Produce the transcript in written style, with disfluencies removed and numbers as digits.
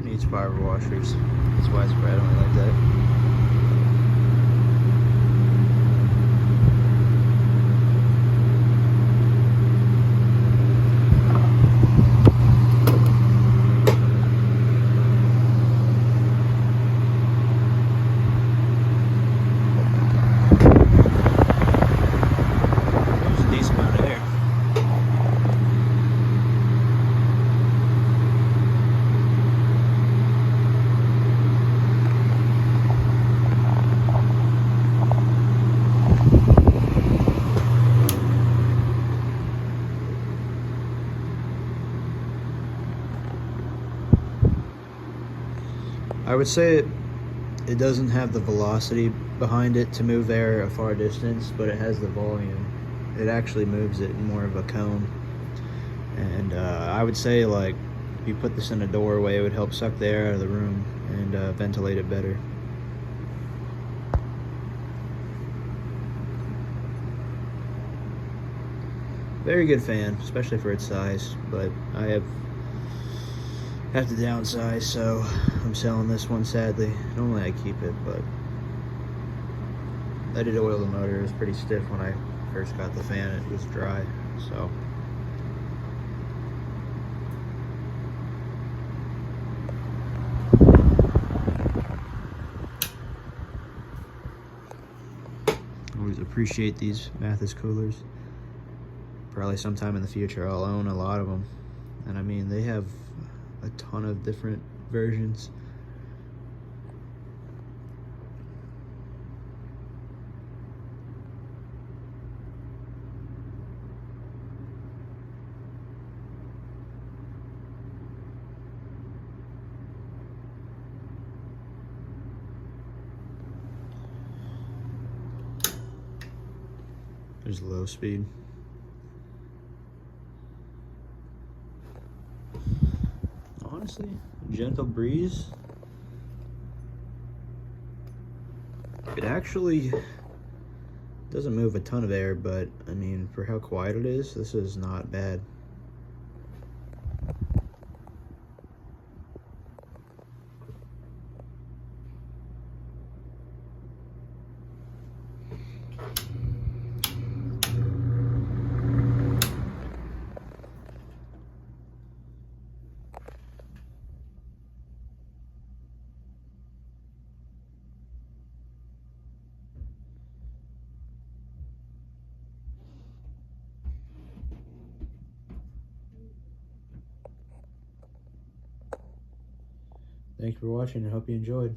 Needs fiber washers. That's why it's spread on it like that. There's a decent amount of air. I would say it doesn't have the velocity behind it to move air a far distance, but it has the volume. It actually moves it in more of a cone. And I would say, like, if you put this in a doorway, it would help suck the air out of the room and ventilate it better. Very good fan, especially for its size, but I have to downsize, so I'm selling this one, sadly. Normally I keep it, but I did oil the motor. It was pretty stiff when I first got the fan. It was dry, so. Always appreciate these Mathis coolers. Probably sometime in the future I'll own a lot of them. And I mean, they have a ton of different versions. There's low speed. Honestly, gentle breeze. It actually doesn't move a ton of air, but I mean, for how quiet it is, this is not bad. Thanks for watching. I hope you enjoyed.